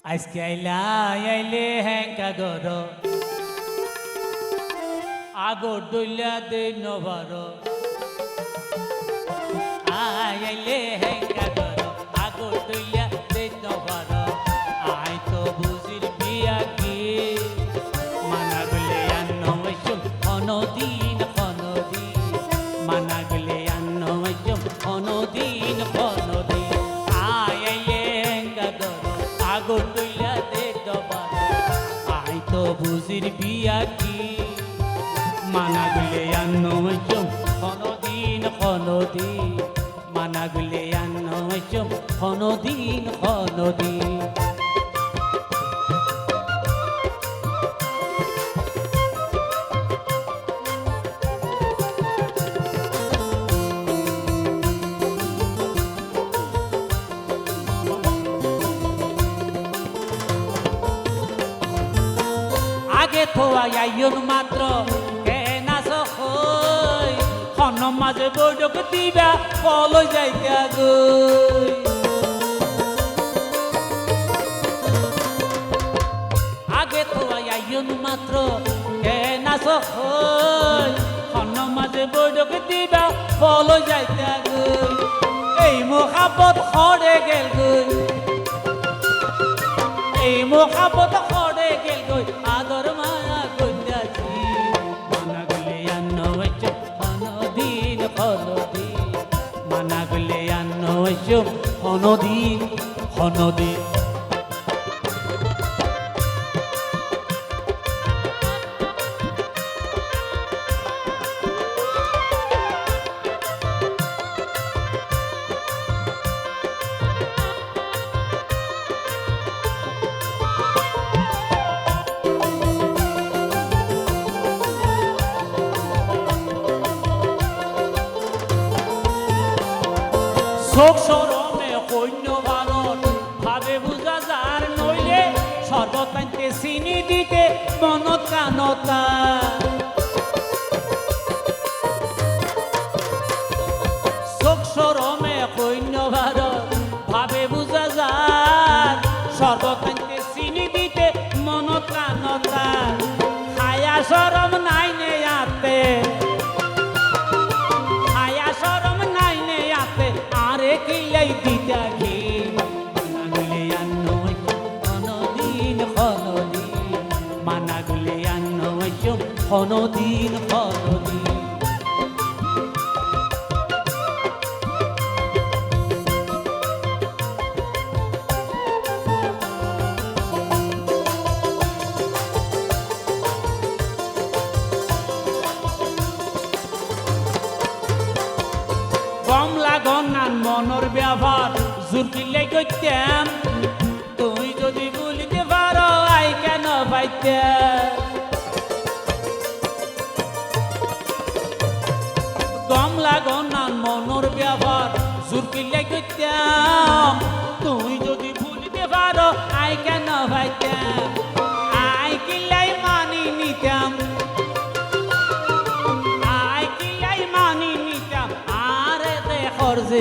আজকে আইলে হ্যাঙ্কা গর আগর দইলা দে নবার আইলে হ্যাঙ্কা গর আগর দইলা দে নবার আই তো বুঝির বিয়া কি মানা গলে আন্ন বৈশম অনদিন মানা গলে আন্ন বৈশম অনদিন আইলে হ্যাঙ্কা গর আগর দইলা দে নবার আই তো বুঝির বিয়া কি মানা গলে আন্ন বৈশম অনদিন মানা গলে আন্ন বৈশম অনদিন আগে থোয়া আইয়ন মাত্র মাঝে বৈঠক দিবা বলো যাইতে গই আগে তো আইয়ন মাত্র নাচ মাঝে বৈঠক দিবা বলো যাইতে গই এই মোহাবত হরে গেল গই এই মোহাবত হরে গেল গই আদর মায়া কইতাছি মানা গলে আন্ন মানা গলে আন্ন হনদিন শোক সরমে কইন্য ভারত ভাবে বুঝা যার নইলে সর্বতান্তে চিনি দিতে মনত কানতা শোক সরমে কইন্য ভারত ভাবে বুঝা যার সর্বতান্তে চিনি দিতে মনত কানতা হায়া সরম নাই নে আতে কিলাই দিতা কি মানা গলে আন্ন অনদিন মানা গলে আন্ন অনদিন কমলা গনান মনর ব্যবহার জোর কিলে করতাম তুই যদি বলিতে পারো আই কেন পাইতে কমলা গনান মনর ব্যবহার জোর কিলে করতাম তুই যদি বলিতে পারো আই কেন পাইতাম আই কিলাই মানি নিতাম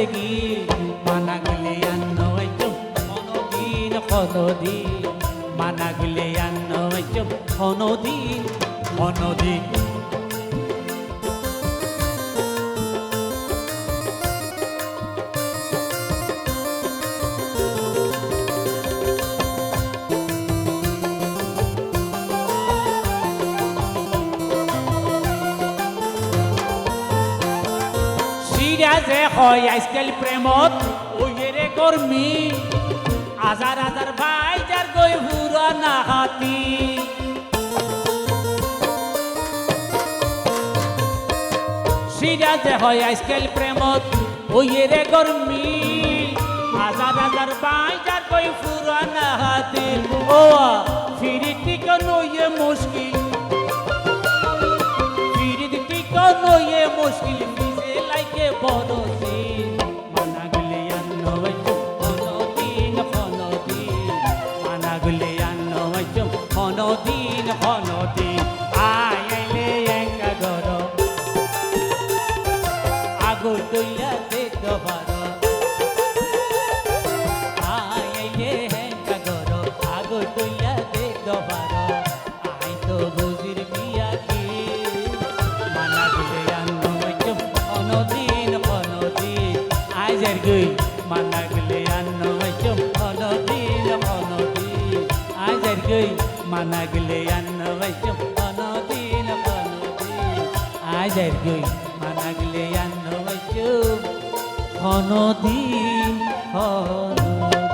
কি মানা গলে আন্ন অনদিন মানা গলে আন্ন অনদিন যে হয় আজকাল প্রেমত ওইরে কর্মী হাজার হাজার ভাই যার গই পুরা না হাতি সিরা যে হয় আজকাল প্রেমত ওইরে কর্মী হাজার হাজার ভাই যার গই পুরা না হাতি ও ফিরি টিকা নইয়ে মুশকিল ফিরি টিকা নইয়ে মুশকিল লাইকে বড়দিন মানা গলে আন্ন অনদিন মানা গলে আন্ন অনদিন আইলে একা গর আগর দইলা দে দবার আইলে একা গর দবার আই তো বুঝির বিয়া কি মানা গেলে আন্ন হইচম অনদিন অনদিন আইজার গই মানা গেলে আন্ন হইচম অনদিন অনদিন আইজার গই মানা গেলে আন্ন হইচম অনদিন অনদিন আইজার গই মানা গেলে আন্ন হইচম অনদিন অনদিন